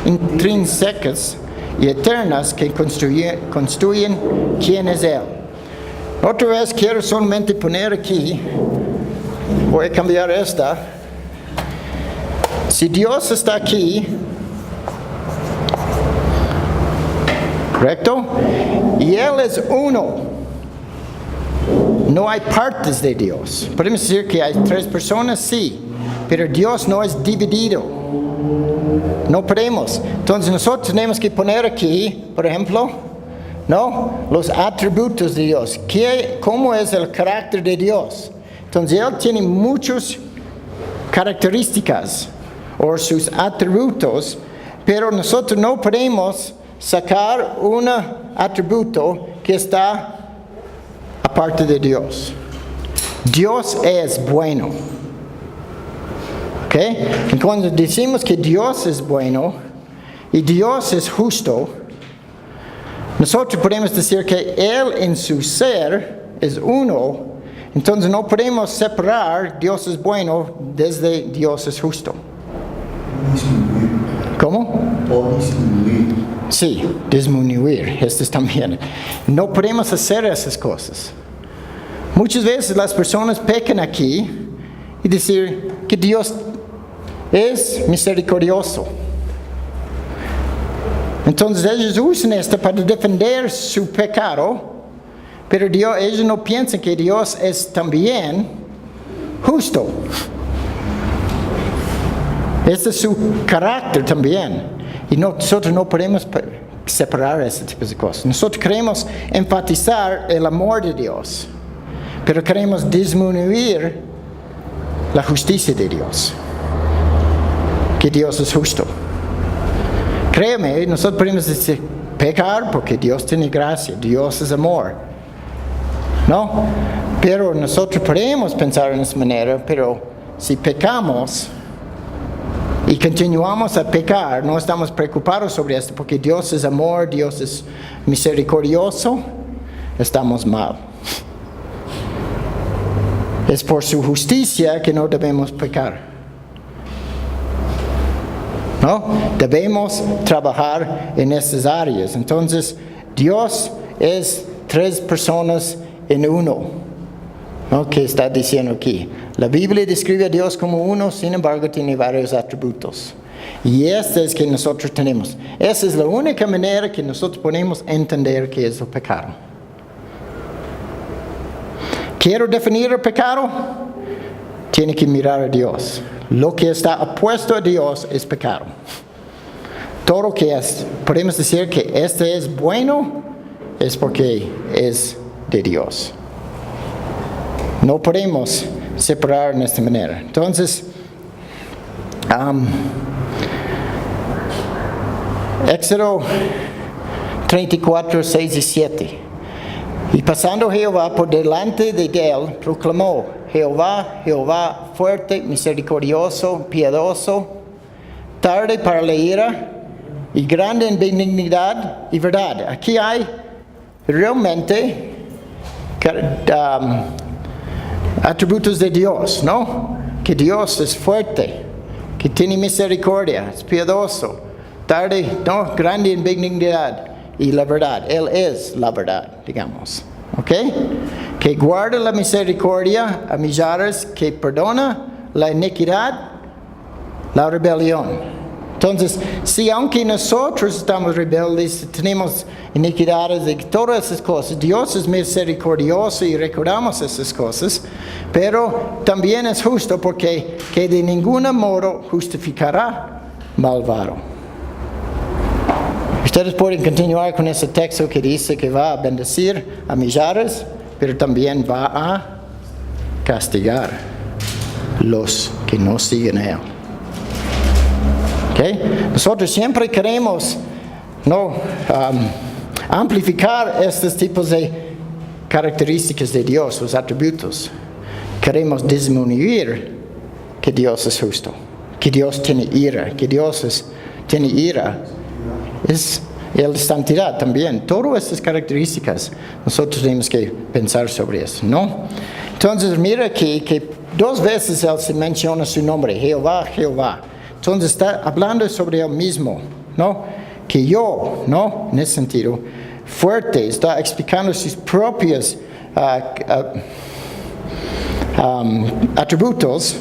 intrínsecas y eternas que construyen quién es Él. Otra vez quiero solamente poner aquí, voy a cambiar esta. Si Dios está aquí, ¿correcto? Y Él es uno. No hay partes de Dios. Podemos decir que hay tres personas, sí, pero Dios no es dividido. No podemos. Entonces nosotros tenemos que poner aquí, por ejemplo, ¿no? Los atributos de Dios. ¿Cómo es el carácter de Dios? Entonces Él tiene muchas características o sus atributos, pero nosotros no podemos sacar un atributo que está aparte de Dios. Dios es bueno. ¿Ok? Y cuando decimos que Dios es bueno y Dios es justo, nosotros podemos decir que Él en su ser es uno. Entonces no podemos separar Dios es bueno desde Dios es justo. ¿Cómo? O disminuir. Sí, disminuir, esto es también. No podemos hacer esas cosas. Muchas veces las personas pecan aquí y decir que Dios es misericordioso. Entonces ellos usan esto para defender su pecado, pero ellos no piensan que Dios es también justo. Este es su carácter también. Y nosotros no podemos separar ese tipo de cosas. Nosotros queremos enfatizar el amor de Dios, pero queremos disminuir la justicia de Dios. Que Dios es justo. Créeme, nosotros podemos decir pecar porque Dios tiene gracia, Dios es amor. ¿No? Pero nosotros podemos pensar en esa manera, pero si pecamos y continuamos a pecar, no estamos preocupados sobre esto porque Dios es amor, Dios es misericordioso, estamos mal. Es por su justicia que no debemos pecar. ¿No? Debemos trabajar en estas áreas. Entonces, Dios es tres personas en uno. ¿no? ¿Qué está diciendo aquí? La Biblia describe a Dios como uno, sin embargo tiene varios atributos. Y este es que nosotros tenemos. Esa es la única manera que nosotros podemos entender qué es el pecado. ¿Quiero definir el pecado? Tiene que mirar a Dios. Lo que está opuesto a Dios es pecado. Todo que podemos decir que este es bueno, es porque es de Dios. No podemos separar en esta manera. Entonces, Éxodo 34, 6 y 7. Y pasando Jehová por delante de él, proclamó: Jehová, Jehová, fuerte, misericordioso, piadoso, tarde para la ira y grande en benignidad y verdad. Aquí hay realmente atributos de Dios, ¿no? Que Dios es fuerte, que tiene misericordia, es piadoso, tarde, ¿no? Grande en benignidad y la verdad. Él es la verdad, digamos. ¿Ok? Que guarda la misericordia a millares, que perdona la iniquidad, la rebelión. Entonces, si aunque nosotros estamos rebeldes, tenemos iniquidades y todas esas cosas, Dios es misericordioso y recordamos esas cosas, pero también es justo porque que de ningún modo justificará malvado. Ustedes pueden continuar con ese texto que dice que va a bendecir a millares, pero también va a castigar los que no siguen a Él. ¿Okay? Nosotros siempre queremos amplificar estos tipos de características de Dios, los atributos. Queremos disminuir que Dios es justo, que Dios tiene ira, que Dios tiene ira. Es la santidad también. Todas estas características nosotros tenemos que pensar sobre eso, ¿no? Entonces mira que 2 veces Él se menciona su nombre, Jehová, Jehová. Entonces está hablando sobre Él mismo, ¿no? Que yo, ¿no? En ese sentido, fuerte, está explicando sus propios atributos,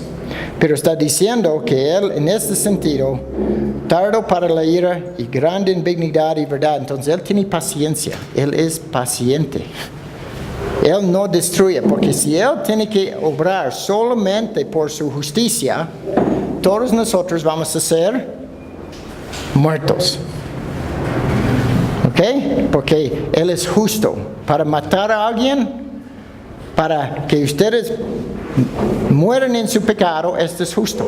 pero está diciendo que Él, en este sentido, tardo para la ira y grande en benignidad y verdad. Entonces Él tiene paciencia, Él es paciente. Él no destruye, porque si Él tiene que obrar solamente por su justicia, todos nosotros vamos a ser muertos. ¿Ok? Porque Él es justo. Para matar a alguien, para que ustedes mueran en su pecado, esto es justo.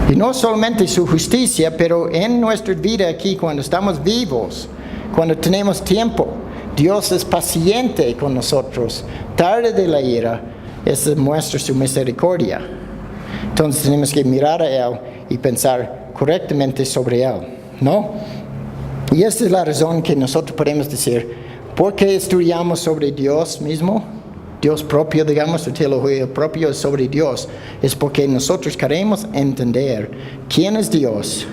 Y no solamente su justicia, pero en nuestra vida aquí, cuando estamos vivos, cuando tenemos tiempo, Dios es paciente con nosotros. Tarde de la ira, eso muestra su misericordia. Entonces tenemos que mirar a Él y pensar correctamente sobre Él, ¿no? Y esta es la razón que nosotros podemos decir, ¿por qué estudiamos sobre Dios mismo? Dios propio, digamos, la teología propia sobre Dios. Es porque nosotros queremos entender quién es Dios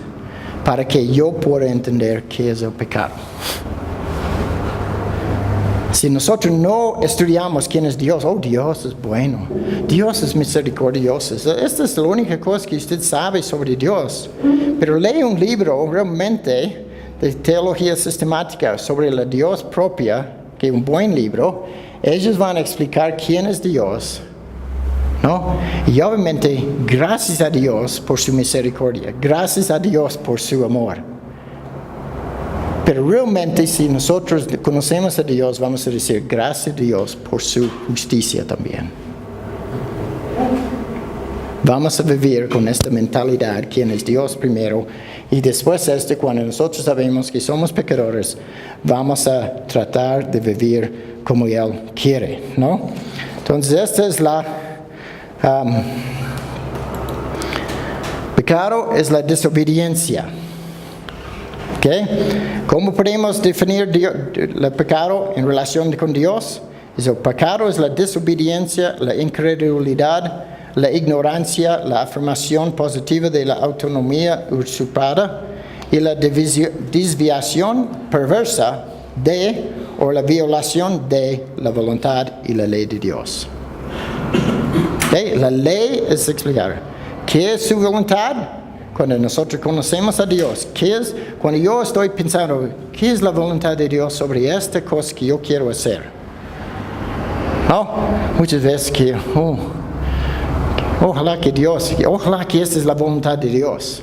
para que yo pueda entender qué es el pecado. Si nosotros no estudiamos quién es Dios, Dios es bueno, Dios es misericordioso. Esta es la única cosa que usted sabe sobre Dios. Pero lee un libro realmente de teología sistemática sobre la Dios propia, que es un buen libro. Ellos van a explicar quién es Dios, ¿no? Y obviamente, gracias a Dios por su misericordia, gracias a Dios por su amor. Pero realmente, si nosotros conocemos a Dios, vamos a decir gracias a Dios por su justicia también. Vamos a vivir con esta mentalidad, quién es Dios primero, y después cuando nosotros sabemos que somos pecadores, vamos a tratar de vivir como Él quiere, ¿no? Entonces, esta es la... pecado es la desobediencia. ¿Okay? ¿Cómo podemos definir el pecado en relación con Dios? El pecado es la desobediencia, la incredulidad, la ignorancia, la afirmación positiva de la autonomía usurpada y la desviación perversa de o la violación de la voluntad y la ley de Dios. ¿Okay? La ley es explicar qué es su voluntad. Cuando nosotros conocemos a Dios, ¿qué es? Cuando yo estoy pensando, ¿qué es la voluntad de Dios sobre esta cosa que yo quiero hacer? ¿No? Muchas veces que, ojalá que esta es la voluntad de Dios.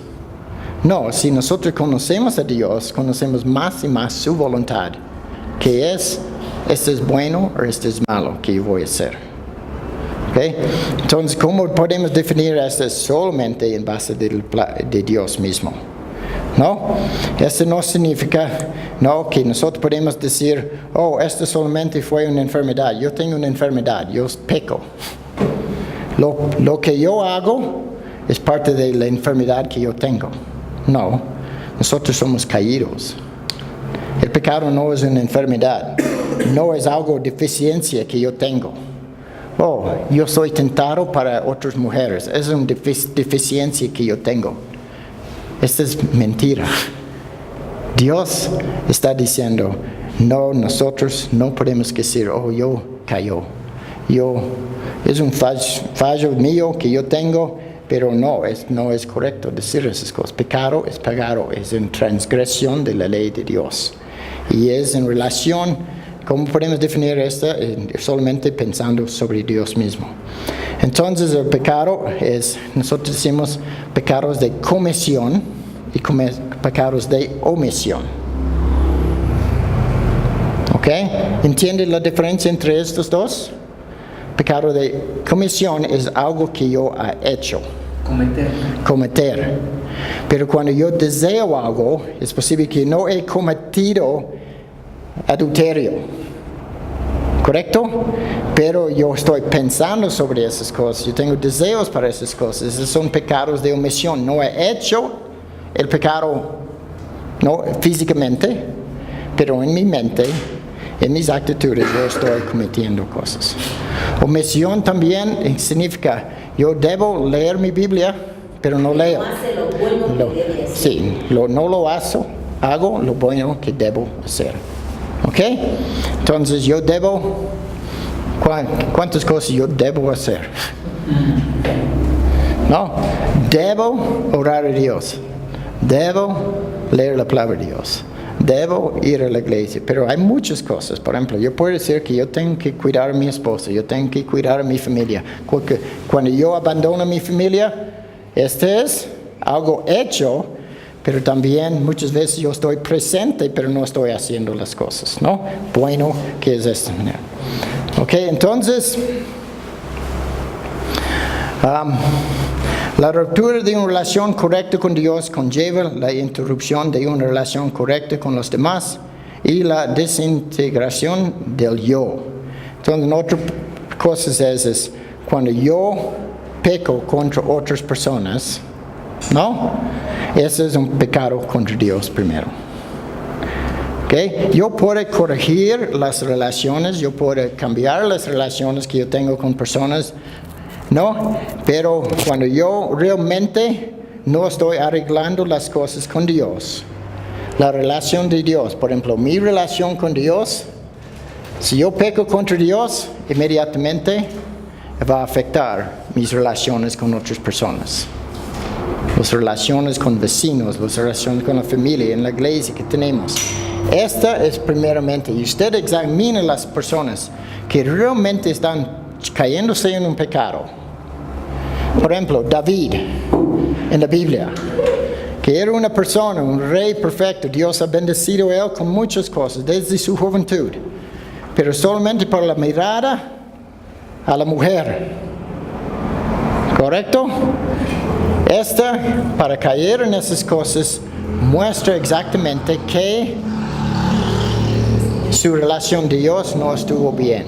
No, si nosotros conocemos a Dios, conocemos más y más su voluntad, que es, esto es bueno o esto es malo que yo voy a hacer. ¿Okay? Entonces, ¿cómo podemos definir esto? Solamente en base de Dios mismo. ¿No? Esto no significa que nosotros podemos decir, esto solamente fue una enfermedad. Yo tengo una enfermedad, yo peco. Lo que yo hago es parte de la enfermedad que yo tengo. No, nosotros somos caídos. El pecado no es una enfermedad, no es algo deficiencia que yo tengo. Yo soy tentado para otras mujeres, es una deficiencia que yo tengo. Esta es mentira. Dios está diciendo, no, nosotros no podemos decir, yo cayó. Es un fallo mío que yo tengo, pero no es correcto decir esas cosas. Pecado, es en transgresión de la ley de Dios. Y es en relación, ¿cómo podemos definir esto? Solamente pensando sobre Dios mismo. Entonces el pecado es, nosotros decimos pecados de comisión y pecados de omisión. ¿Ok? ¿Entienden la diferencia entre estos dos? Pecado de comisión es algo que yo he hecho. Cometer. Pero cuando yo deseo algo, es posible que no he cometido adulterio. ¿Correcto? Pero yo estoy pensando sobre esas cosas. Yo tengo deseos para esas cosas. Esos son pecados de omisión. No he hecho el pecado físicamente, pero en mi mente, en mis actitudes, yo estoy cometiendo cosas. Omisión también significa, yo debo leer mi Biblia, pero no leo. No lo hago lo bueno que debo hacer. ¿Ok? Entonces yo debo, ¿cuántas cosas yo debo hacer? No, debo orar a Dios, debo leer la palabra de Dios, debo ir a la iglesia, pero hay muchas cosas. Por ejemplo, yo puedo decir que yo tengo que cuidar a mi esposa, yo tengo que cuidar a mi familia. Porque cuando yo abandono a mi familia, este es algo hecho, pero también muchas veces yo estoy presente, pero no estoy haciendo las cosas, ¿no? Bueno, que es de esta manera. Ok, entonces, la ruptura de una relación correcta con Dios conlleva la interrupción de una relación correcta con los demás y la desintegración del yo. Entonces, otra cosa es cuando yo peco contra otras personas, ¿no? Ese es un pecado contra Dios primero. ¿Okay? Yo puedo corregir las relaciones, yo puedo cambiar las relaciones que yo tengo con personas, ¿no? Pero cuando yo realmente no estoy arreglando las cosas con Dios, la relación de Dios, por ejemplo, mi relación con Dios, si yo peco contra Dios, inmediatamente va a afectar mis relaciones con otras personas. Las relaciones con vecinos, las relaciones con la familia, en la iglesia que tenemos. Esta es primeramente, y usted examina las personas que realmente están cayéndose en un pecado. Por ejemplo, David, en la Biblia, que era una persona, un rey perfecto. Dios ha bendecido a él con muchas cosas desde su juventud, pero solamente por la mirada a la mujer. ¿Correcto? Esta, para caer en esas cosas, muestra exactamente que su relación con Dios no estuvo bien.